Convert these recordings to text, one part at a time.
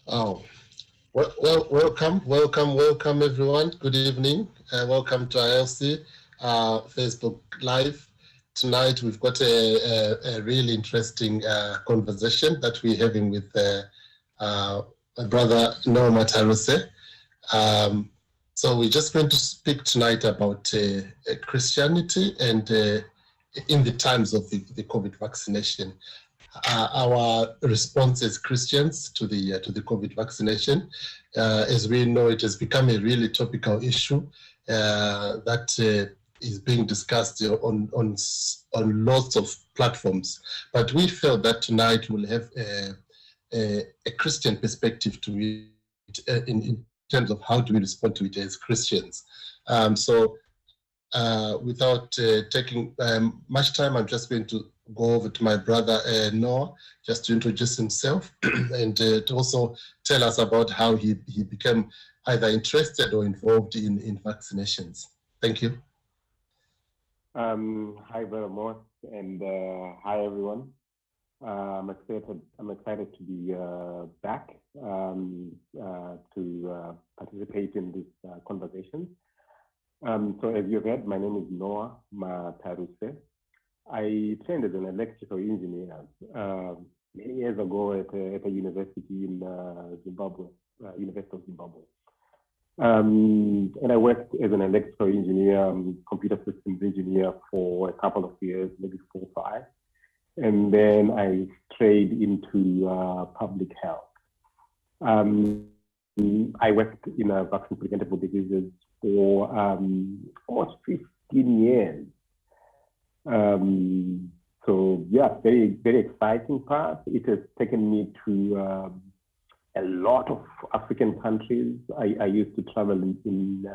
Oh, welcome, everyone. Good evening. Welcome to ILC Facebook Live. Tonight, we've got a really interesting conversation that we're having with my brother Noah Taruse. So we're just going to speak tonight about Christianity and in the times of the COVID vaccination. Our response as Christians to the COVID vaccination. As we know, it has become a really topical issue that is being discussed on lots of platforms. But we felt that tonight we'll have a Christian perspective to it in terms of how do we respond to it as Christians. Without taking much time, I'm just going to go over to my brother Noah, just to introduce himself and to also tell us about how he became either interested or involved in vaccinations. Thank you. Hi, Vermont, and hi, everyone. I'm excited to be back to participate in this conversation. So as you read, my name is Noah Taruse. I trained as an electrical engineer many years ago at a university in Zimbabwe, University of Zimbabwe. And I worked as an electrical engineer, computer systems engineer for a couple of years, maybe 4 or 5. And then I strayed into public health. I worked in vaccine preventable diseases for almost 15 years. So yeah, very, very exciting path. It has taken me to a lot of African countries. I used to travel in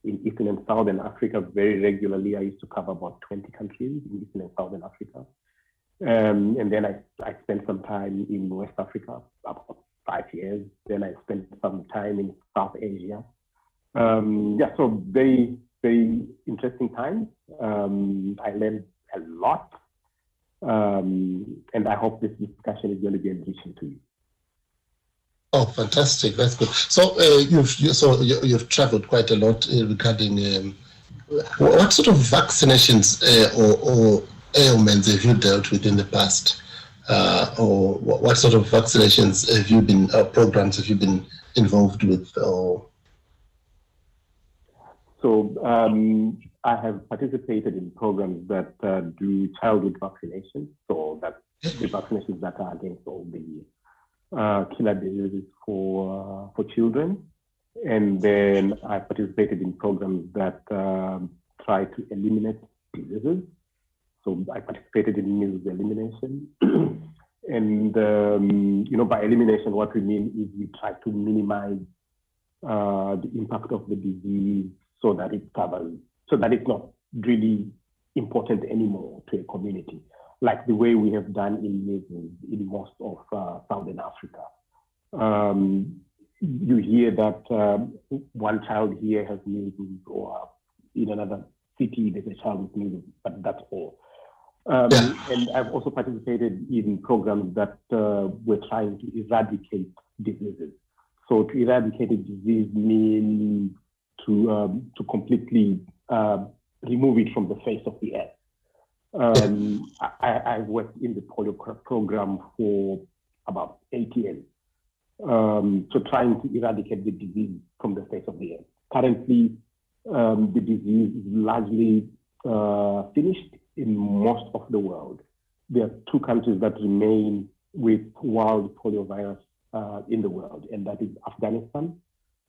Eastern and Southern Africa very regularly. I used to cover about 20 countries in Eastern and Southern Africa. And then I spent some time in West Africa, about 5 years. Then I spent some time in South Asia. Yeah, so very, very interesting times. I learned a lot. And I hope this discussion is going to be enriching to you. Oh, fantastic! That's good. So you've traveled quite a lot regarding what sort of vaccinations or ailments have you dealt with in the past, or what sort of vaccinations have you been programs have you been involved with? Or so I have participated in programs that do childhood vaccinations. So that's the vaccinations that are against all the killer diseases for children. And then I participated in programs that try to eliminate diseases. So I participated in measles elimination. And, by elimination, what we mean is we try to minimize the impact of the disease so that it's not really important anymore to a community, like the way we have done in measles in most of Southern Africa. You hear that one child here has measles, or in another city there's a child with measles, but that's all. And I've also participated in programs that were trying to eradicate diseases. So to eradicate a disease means to completely remove it from the face of the earth. I've worked in the polio program for about 8 years. So trying to eradicate the disease from the face of the earth. Currently, the disease is largely finished in most of the world. There are 2 countries that remain with wild polio virus in the world, and that is Afghanistan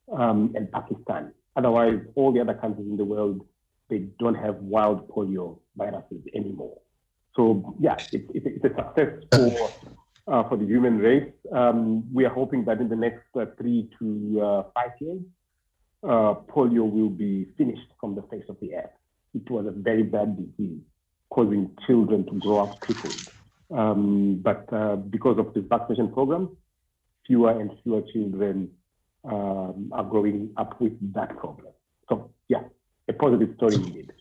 and Pakistan. Otherwise, all the other countries in the world, they don't have wild polio viruses anymore. So yeah, it's a success for the human race. We are hoping that in the next 3 to 5 years, polio will be finished from the face of the earth. It was a very bad disease, causing children to grow up crippled. But because of this vaccination program, fewer and fewer children are growing up with that problem. So yeah, a positive story indeed.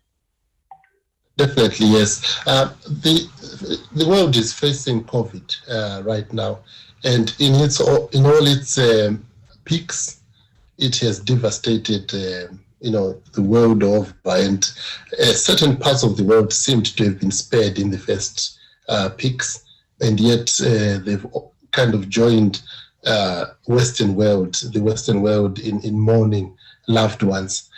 Definitely, yes. The world is facing COVID right now, and in all its peaks, it has devastated, the world over, and certain parts of the world seemed to have been spared in the first peaks, and yet they've kind of joined the Western world in mourning loved ones.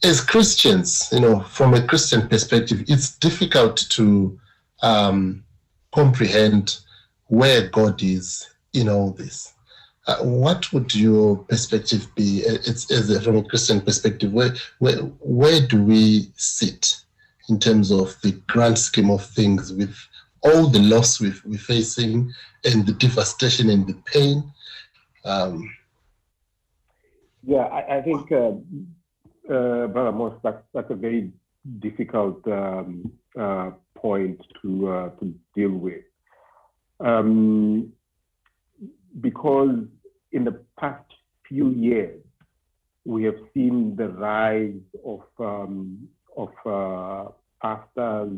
As Christians, from a Christian perspective, it's difficult to comprehend where God is in all this. What would your perspective be? From a Christian perspective, where do we sit in terms of the grand scheme of things, with all the loss we're facing and the devastation and the pain? I think, Brother Moss, that's a very difficult point to deal with, because in the past few years we have seen the rise of pastors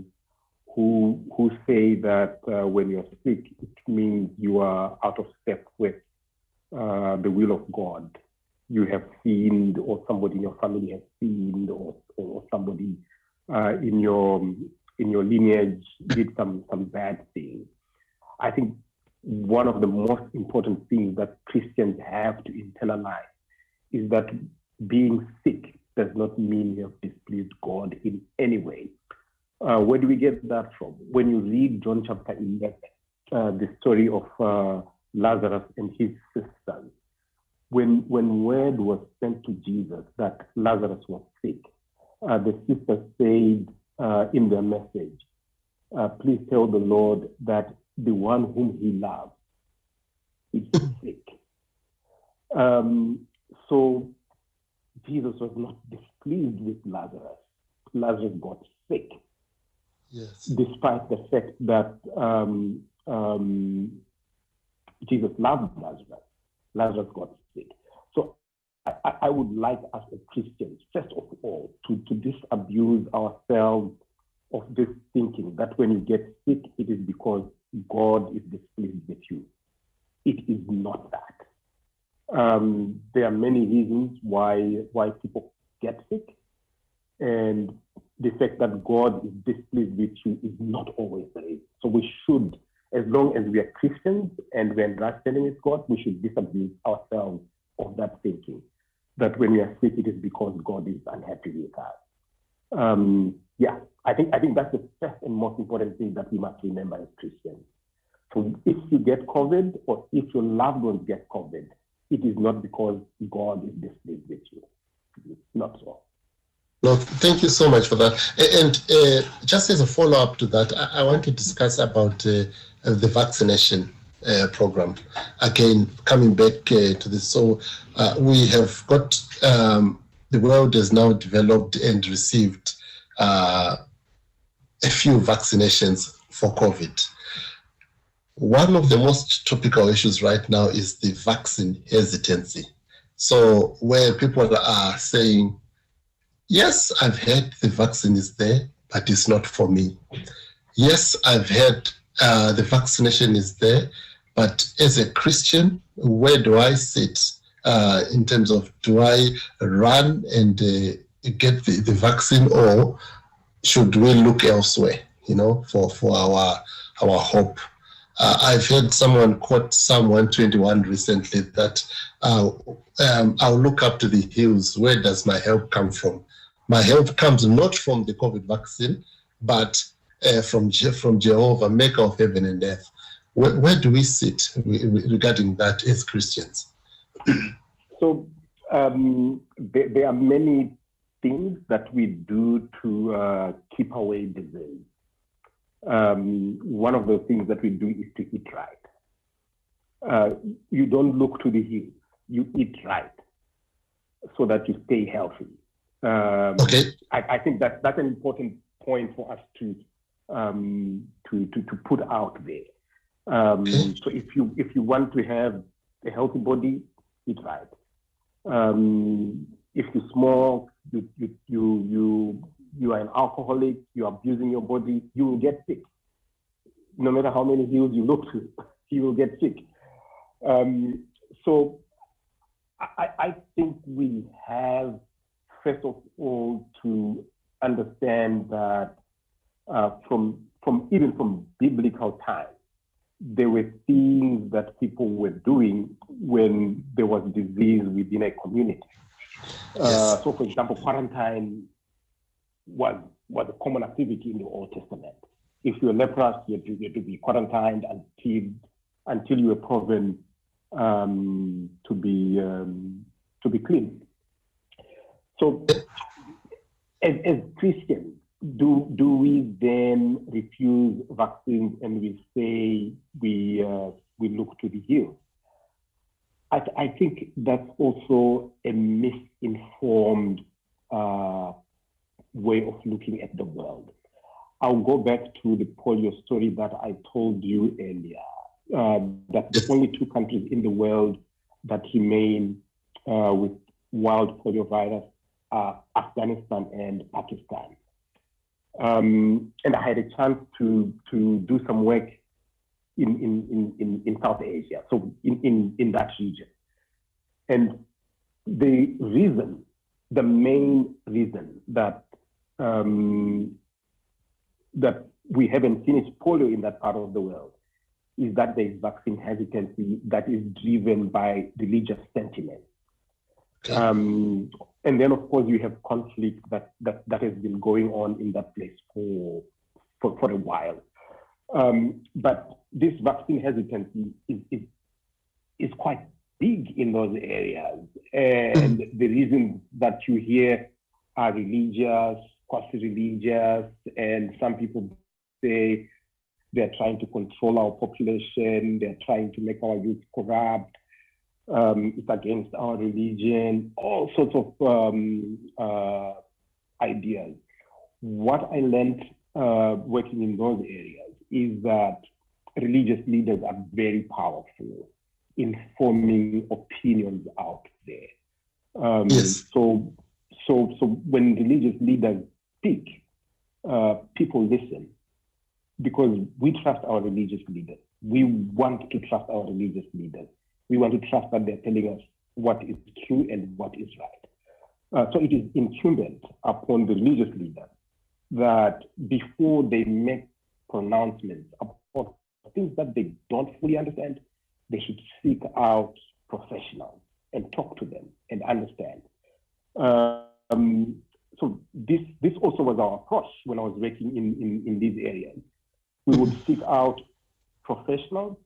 who say that when you're sick, it means you are out of step with the will of God. You have sinned, or somebody in your family has sinned, or somebody in your lineage did some bad things. I think one of the most important things that Christians have to internalize is that being sick does not mean you have displeased God in any way. Where do we get that from? When you read John chapter 11, the story of Lazarus and his sisters, when word was sent to Jesus that Lazarus was sick, the sisters said in their message, please tell the Lord that the one whom he loves is sick. So Jesus was not displeased with Lazarus. Lazarus got sick. Yes. Despite the fact that Jesus loved Lazarus, Lazarus got sick. So I would like us as Christians, first of all, to disabuse ourselves of this thinking that when you get sick, it is because God is displeased with you. It is not that. There are many reasons why people get sick, and the fact that God is displeased with you is not always the reason. So we should, as long as we are Christians and we're understanding with God, we should disabuse ourselves of that thinking, that when we are sick, it is because God is unhappy with us. I think that's the first and most important thing that we must remember as Christians. So if you get COVID, or if your loved ones get COVID, it is not because God is displeased with you. It's not so. No, thank you so much for that. And just as a follow-up to that, I want to discuss about the vaccination program. Again, coming back to this. So we have got, the world has now developed and received a few vaccinations for COVID. One of the most topical issues right now is the vaccine hesitancy. So where people are saying, yes, I've heard the vaccine is there, but it's not for me. Yes, I've heard the vaccination is there, but as a Christian, where do I sit in terms of, do I run and get the vaccine, or should we look elsewhere, for our hope? I've heard someone quote Psalm 121 recently that I'll look up to the hills. Where does my help come from? My help comes not from the COVID vaccine, but from Jehovah, maker of heaven and earth. Where do we sit regarding that as Christians? So there are many things that we do to keep away disease. One of the things that we do is to eat right. You don't look to the hills. You eat right so that you stay healthy. Okay. I think that's an important point for us to put out there. Okay. So if you want to have a healthy body, eat right. If you smoke, you are an alcoholic, you're abusing your body, you will get sick. No matter how many hills you look to, he will get sick. So I think we have, first of all, to understand that from biblical times, there were things that people were doing when there was disease within a community. Yes. So, for example, quarantine was a common activity in the Old Testament. If you were leprous, you had to be quarantined until you were proven to be clean. So, as Christians, do we then refuse vaccines and we say we look to the hills? I think that's also a misinformed way of looking at the world. I'll go back to the polio story that I told you earlier, that the only two countries in the world that remain with wild polio virus are Afghanistan and Pakistan. And I had a chance to do some work in South Asia, so in that region. And the main reason that that we haven't finished polio in that part of the world is that there is vaccine hesitancy that is driven by religious sentiment. Okay. And then, of course, you have conflict that has been going on in that place for a while. But this vaccine hesitancy is quite big in those areas. And the reasons that you hear are religious, quasi-religious, and some people say they're trying to control our population, they're trying to make our youth corrupt, it's against our religion, all sorts of ideas. What I learned working in those areas is that religious leaders are very powerful in forming opinions out there. Yes. So when religious leaders speak, people listen because we trust our religious leaders. We want to trust our religious leaders. We want to trust that they're telling us what is true and what is right. So it is incumbent upon the religious leaders that before they make pronouncements about things that they don't fully understand, they should seek out professionals and talk to them and understand. So this also was our approach when I was working in these areas. We would seek out professionals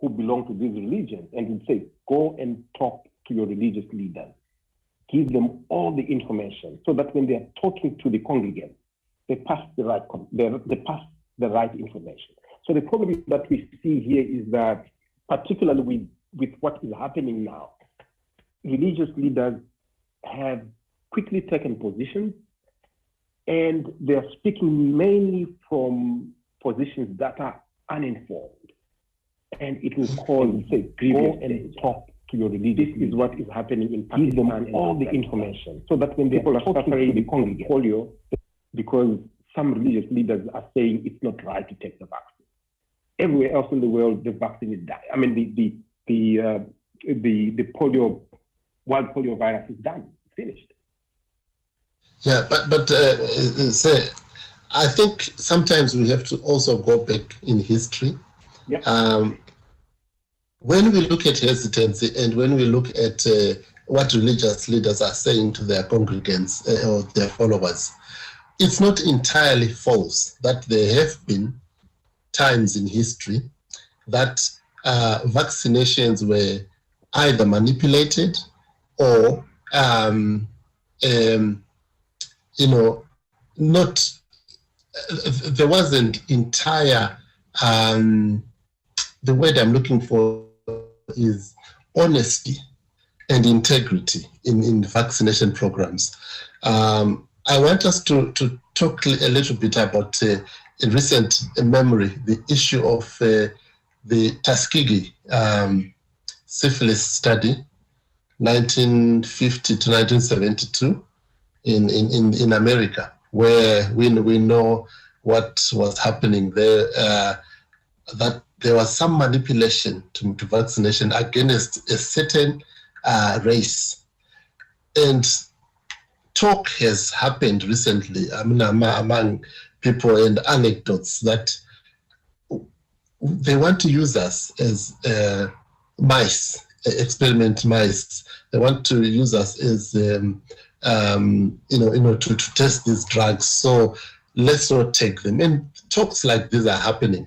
who belong to these religions and would say, go and talk to your religious leaders. Give them all the information so that when they're talking to the congregants, they pass the right information. So the problem that we see here is that, particularly with what is happening now, religious leaders have quickly taken positions and they're speaking mainly from positions that are uninformed. And it will cause, say, go and talk to your religious. This is what is happening in Pakistan. Give them all the information so that when people are suffering the polio, because some religious leaders are saying it's not right to take the vaccine. Everywhere else in the world, the vaccine is done. I mean, the wild polio virus is done, finished. Yeah, but say, I think sometimes we have to also go back in history. Yeah. When we look at hesitancy and when we look at what religious leaders are saying to their congregants or their followers, it's not entirely false that there have been times in history that vaccinations were either manipulated or, not, there wasn't entire, the word I'm looking for is honesty and integrity in vaccination programs. I want us to talk a little bit about in recent memory, the issue of the Tuskegee syphilis study, 1950 to 1972 in America, where we know what was happening there. That there was some manipulation to vaccination against a certain race. And talk has happened recently, among people, and anecdotes that they want to use us as mice, experiment mice. They want to use us as, to test these drugs. So let's not take them. And talks like these are happening.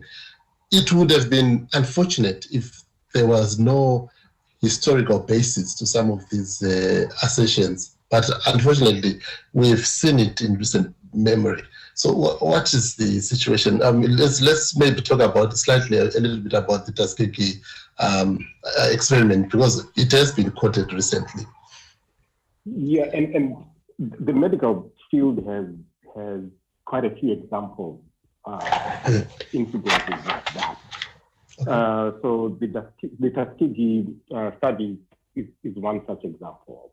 It would have been unfortunate if there was no historical basis to some of these assertions. But unfortunately, we've seen it in recent memory. So what is the situation? Let's maybe talk about a little bit about the Tuskegee experiment, because it has been quoted recently. Yeah, and the medical field has quite a few examples of incidences like that. Okay. So the Tuskegee study is one such example.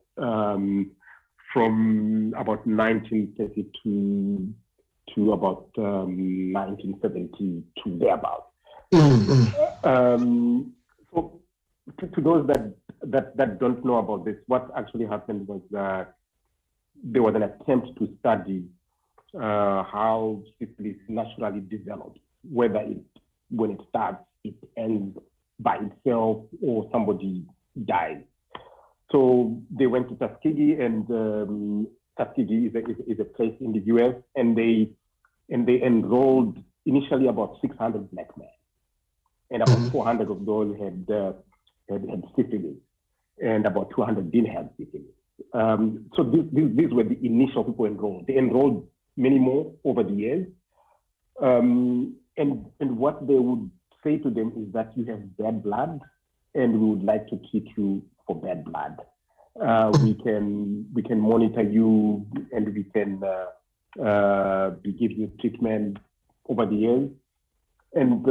From about 1932 to about 1972 thereabouts. Mm-hmm. So to those that don't know about this, what actually happened was that there was an attempt to study how syphilis naturally develops, whether when it starts, it ends by itself or somebody dies. So they went to Tuskegee, and Tuskegee is a place in the US, and they enrolled initially about 600 black men, and about 400 of those had syphilis, and about 200 didn't have syphilis. So these were the initial people enrolled. They enrolled many more over the years, and what they would say to them is that you have bad blood, and we would like to treat you for bad blood. We can monitor you, and we can give you treatment over the years, and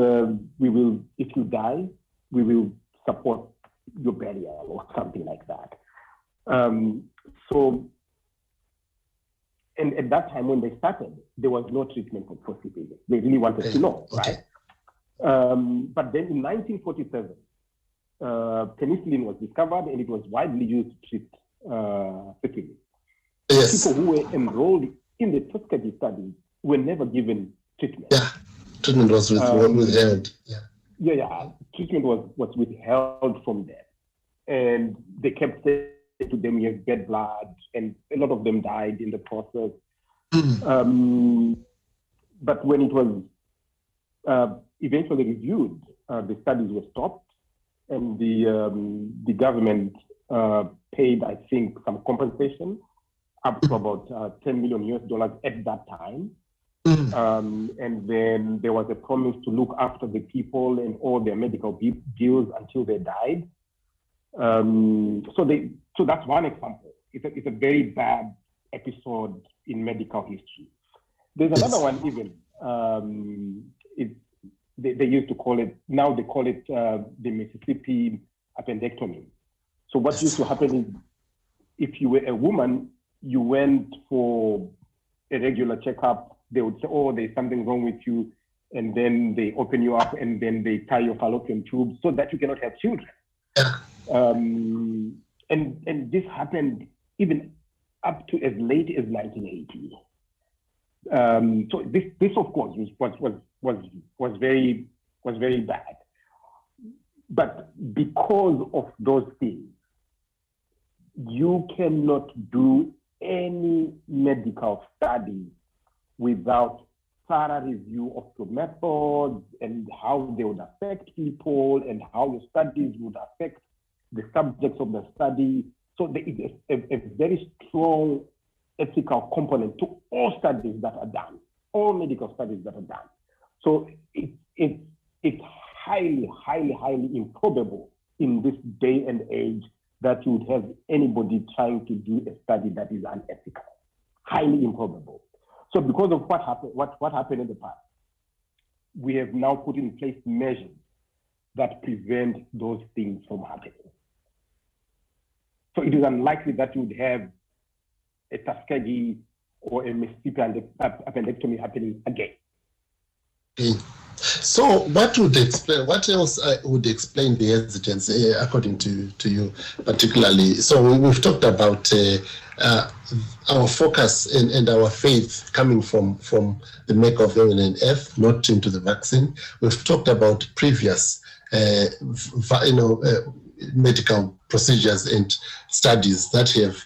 we will, if you die, we will support your burial or something like that. So, and at that time when they started, there was no treatment for syphilis. They really wanted to know, right? But then in 1947, penicillin was discovered, and it was widely used to treat syphilis. Yes. People who were enrolled in the Tuskegee study were never given treatment. Yeah, treatment was withheld. Yeah, treatment was withheld from them, and they kept saying to them, "You have bad blood," and a lot of them died in the process. But when it was eventually reviewed, the studies were stopped, and the government paid, I think, some compensation up to about $10 million at that time. And then there was a promise to look after the people and all their medical bills until they died. So that's one example. It's a very bad episode in medical history. There's another one even. They used to call it, now they call it the Mississippi appendectomy. So what used to happen is, if you were a woman, you went for a regular checkup, they would say, "Oh, there's something wrong with you," and then they open you up, and then they tie your fallopian tubes so that you cannot have children. And this happened even up to as late as 1980. So this of course was very bad. But because of those things, you cannot do any medical study without thorough review of the methods and how they would affect people and how the studies would affect the subjects of the study. So there is a very strong ethical component to all studies that are done, all medical studies that are done. So it's highly, highly, highly improbable in this day and age that you would have anybody trying to do a study that is unethical. Highly improbable. So because of what happened in the past, we have now put in place measures that prevent those things from happening. So it is unlikely that you would have a Tuskegee or a Mississippi appendectomy happening again. So what would explain? What else would explain the hesitancy, according to you, particularly? So we've talked about our focus and our faith coming from the maker of heaven and earth, not into the vaccine. We've talked about previous, medical procedures and studies that have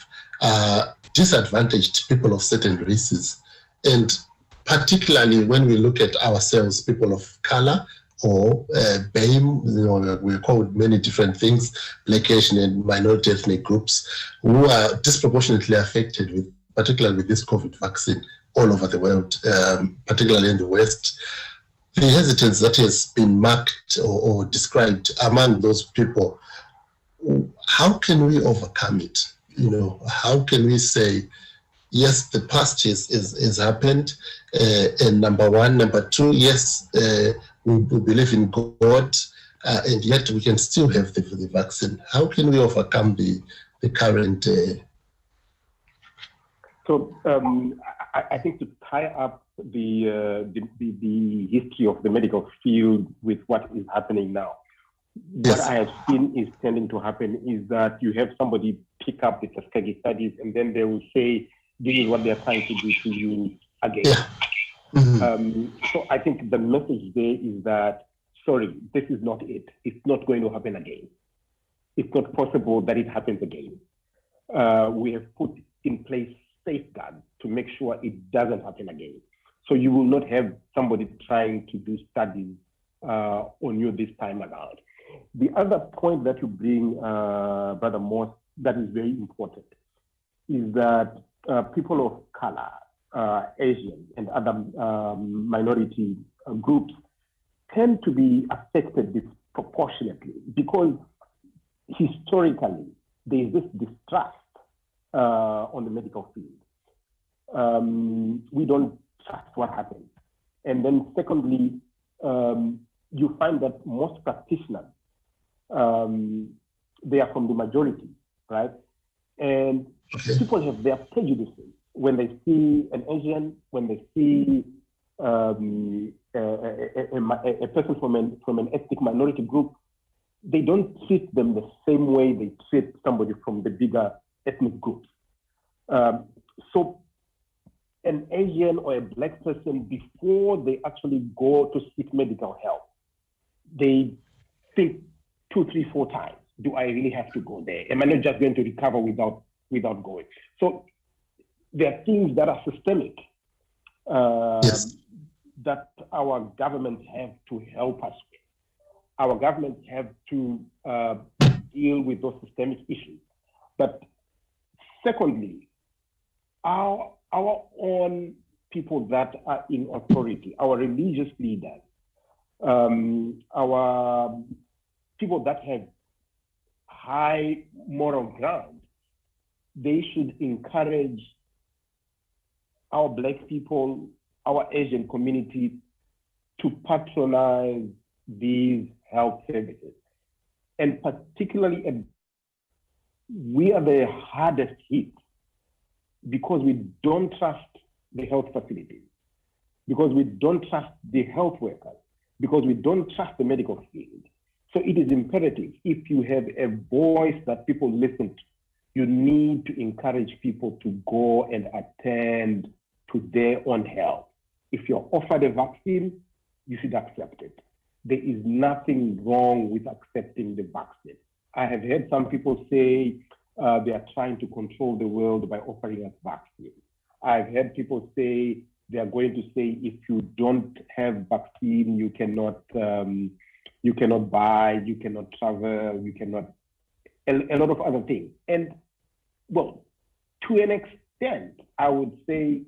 disadvantaged people of certain races, and particularly when we look at ourselves, people of color or BAME, we're called many different things, Black, Asian, and minority ethnic groups, who are disproportionately affected with, particularly with this COVID vaccine all over the world, particularly in the West. The hesitance that has been marked or described among those people, how can we overcome it? How can we say, yes, the past is happened, and number one. Number two, yes, we believe in God, and yet we can still have the vaccine. How can we overcome the current? So I think to tie up the history of the medical field with what is happening now, what I have seen is tending to happen is that you have somebody pick up the Tuskegee studies, and then they will say, this is what they're trying to do to you again. Yeah. Mm-hmm. So I think the message there is that, sorry, this is not it. It's not going to happen again. It's not possible that it happens again. We have put in place safeguards to make sure it doesn't happen again. So you will not have somebody trying to do studies on you this time around. The other point that you bring, Brother Moss, that is very important, is that people of color, Asian and other minority groups tend to be affected disproportionately because historically there is this distrust on the medical field. We don't trust what happens. And then secondly, you find that most practitioners, they are from the majority, right? And people have their prejudices when they see an Asian, when they see a person from an ethnic minority group. They don't treat them the same way they treat somebody from the bigger ethnic groups. So an Asian or a Black person, before they actually go to seek medical help, they think 2, 3, 4 times. Do I really have to go there? Am I not just going to recover without going? So there are things that are systemic that our governments have to help us with. Our governments have to deal with those systemic issues. But secondly, our own people that are in authority, our religious leaders, our people that have high moral ground, they should encourage our Black people, our Asian community to patronize these health services. And particularly, we are the hardest hit because we don't trust the health facilities, because we don't trust the health workers, because we don't trust the medical field. So it is imperative, if you have a voice that people listen to, you need to encourage people to go and attend to their own health. If you're offered a vaccine, you should accept it. There is nothing wrong with accepting the vaccine. I have heard some people say they are trying to control the world by offering us vaccine. I've heard people say they are going to say if you don't have vaccine, you cannot buy, you cannot travel, you cannot, a lot of other things. And well, to an extent, I would say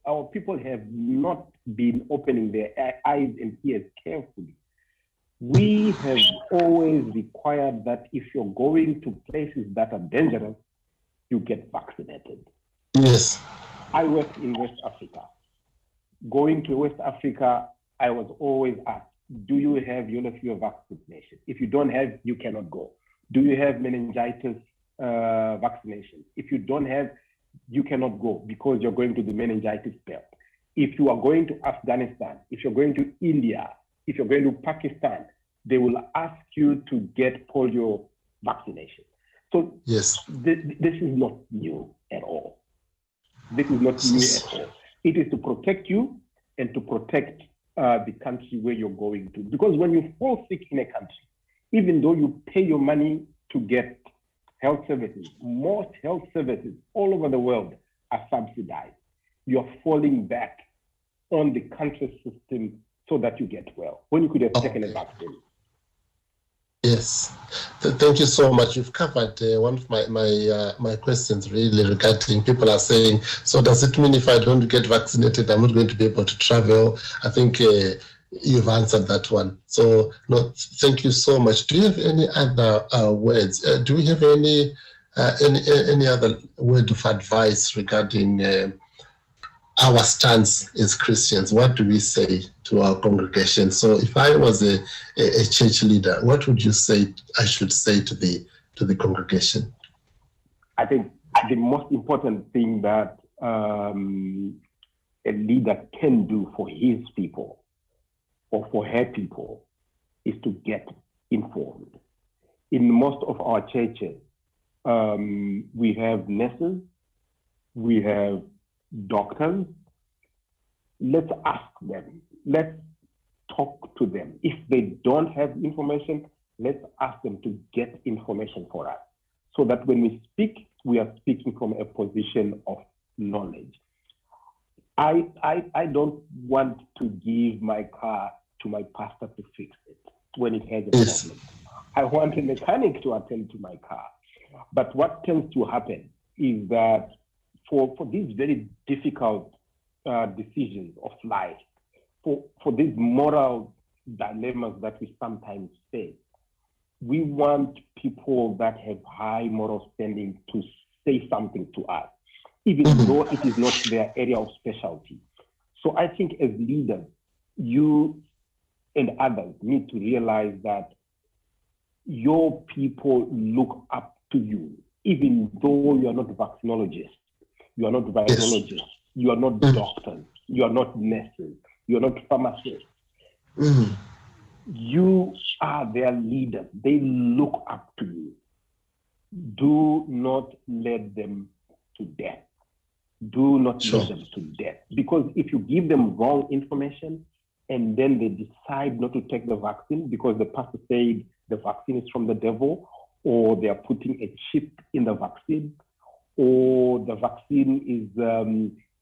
our people have not been opening their eyes and ears carefully. We have always required that if you're going to places that are dangerous, you get vaccinated. Yes. I worked in West Africa. Going to West Africa, I was always asked, do you have yellow fever vaccination? If you don't have, you cannot go. Do you have meningitis vaccination? If you don't have, you cannot go because you're going to the meningitis belt. If you are going to Afghanistan, if you're going to India, if you're going to Pakistan, they will ask you to get polio vaccination. So yes, this is not new at all. This is not new at all. It is to protect you and to protect the country where you're going to. Because when you fall sick in a country, even though you pay your money to get health services, most health services all over the world are subsidized. You're falling back on the country's system so that you get well, when you could have taken a vaccine. Yes, thank you so much. You've covered one of my questions really regarding people are saying, so does it mean if I don't get vaccinated, I'm not going to be able to travel? I think you've answered that one. So no, thank you so much. Do you have any other words? Do we have any other word of advice regarding our stance as Christians? What do we say to our congregation? So if I was a church leader, what would you say I should say to the congregation? I think the most important thing that a leader can do for his people or for her people is to get informed. In most of our churches, we have nurses, we have doctors. Let's ask them. Let's talk to them. If they don't have information, let's ask them to get information for us, so that when we speak, we are speaking from a position of knowledge. I don't want to give my car to my pastor to fix it when it has a problem. I want a mechanic to attend to my car. But what tends to happen is that for these very difficult decisions of life, for these moral dilemmas that we sometimes face, we want people that have high moral standing to say something to us, even though it is not their area of specialty. So I think as leaders, you and others need to realize that your people look up to you, even though you are not vaccinologists, you are not virologists, you are not doctors, you are not nurses, you are not pharmacists. You are their leaders. They look up to you. Do not let them to death. Do not lead them to death. Because if you give them wrong information and then they decide not to take the vaccine because the pastor said the vaccine is from the devil, or they are putting a chip in the vaccine, or the vaccine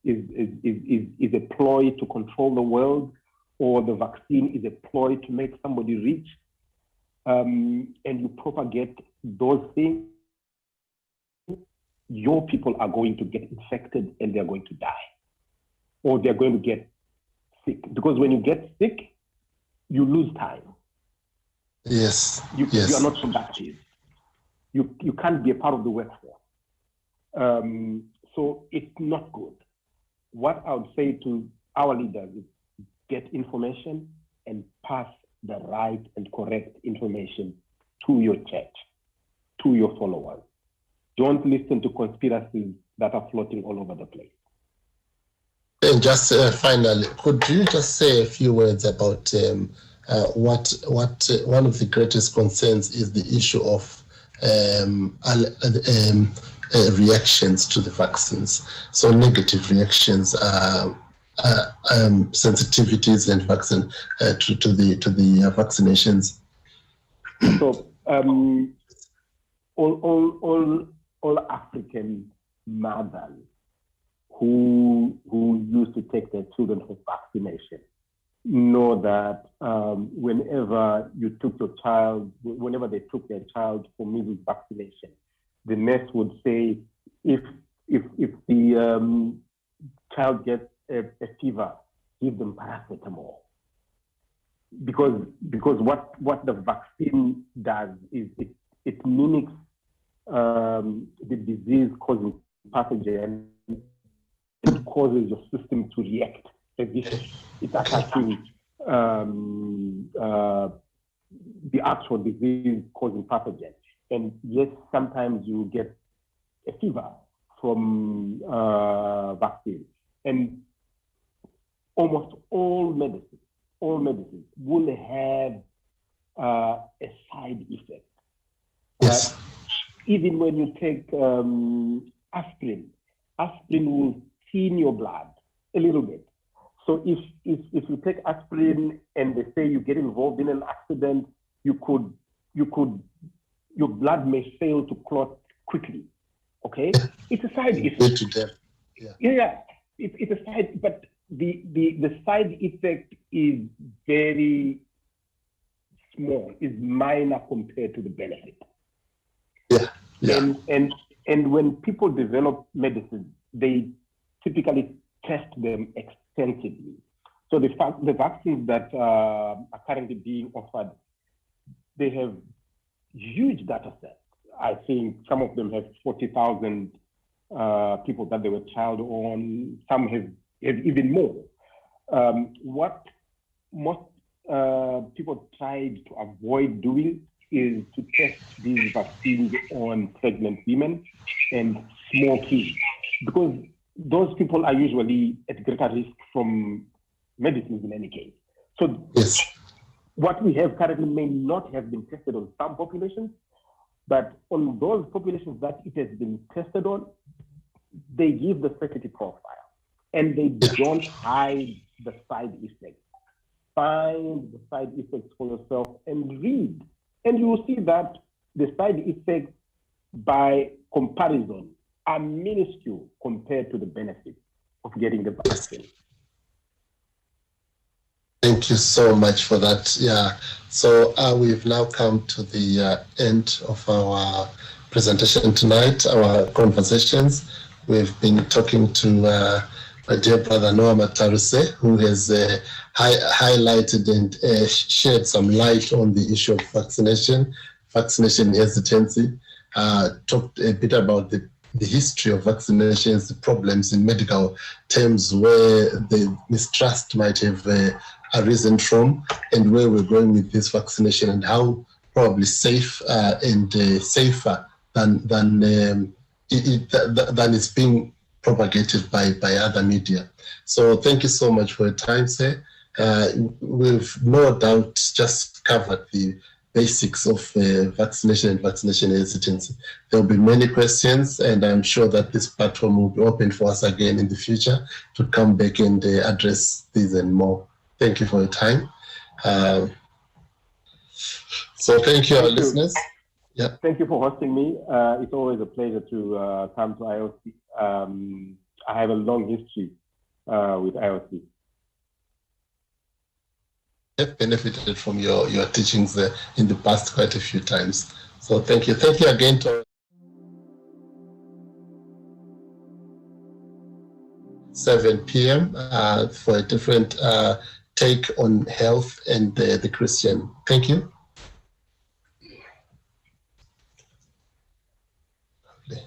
is a ploy to control the world, or the vaccine is a ploy to make somebody rich, and you propagate those things, your people are going to get infected and they're going to die, or they're going to get sick. Because when you get sick, you lose time. Yes. You are not productive. You can't be a part of the workforce. So it's not good. What I would say to our leaders is get information and pass the right and correct information to your church, to your followers. Don't listen to conspiracies that are floating all over the place. And just finally, could you just say a few words about what one of the greatest concerns is the issue of reactions to the vaccines, so negative reactions, sensitivities, and vaccine to the vaccinations. So all African mothers who used to take their children for vaccination know that whenever they took their child for measles vaccination, the nurse would say, if the child gets a fever, give them paracetamol. Because what the vaccine does is it mimics the disease-causing pathogen. It causes your system to react as if it's attacking the actual disease-causing pathogen. And yes, sometimes you get a fever from vaccine. And almost all medicine all medicines will have a side effect. Yes. Even when you take aspirin will thin your blood a little bit. So if you take aspirin and they say you get involved in an accident, your blood may fail to clot quickly. Okay, it's a side effect. Yeah. It's a side, but the side effect is very small, is minor compared to the benefit. Yeah. And when people develop medicine, they typically test them extensively. So the vaccines that are currently being offered, they have huge data sets. I think some of them have 40,000 people that they were trialed on. Some have even more. What most people tried to avoid doing is to test these vaccines on pregnant women and small kids, because those people are usually at greater risk from medicines in any case. So what we have currently may not have been tested on some populations, but on those populations that it has been tested on, they give the safety profile and they don't hide the side effects. Find the side effects for yourself and read. And you will see that the side effects, by comparison, are minuscule compared to the benefits of getting the vaccine. Thank you so much for that. Yeah. So we've now come to the end of our presentation tonight, our conversations. We've been talking to my dear brother Noah Mataruse, who has highlighted and shed some light on the issue of vaccination hesitancy, talked a bit about the history of vaccinations, the problems in medical terms where the mistrust might have arisen from, and where we're going with this vaccination, and how probably safe and safer than it's being propagated by other media. So thank you so much for your time, sir. We've no doubt just covered the basics of vaccination and vaccination hesitancy. There will be many questions, and I'm sure that this platform will be open for us again in the future to come back and address these and more. Thank you for your time. So thank you, our listeners. Yeah. Thank you for hosting me. It's always a pleasure to come to IOC. I have a long history with IOC. I've benefited from your teachings in the past quite a few times. So thank you. Thank you again to 7 p.m. For a different take on health and the Christian. Thank you. Lovely.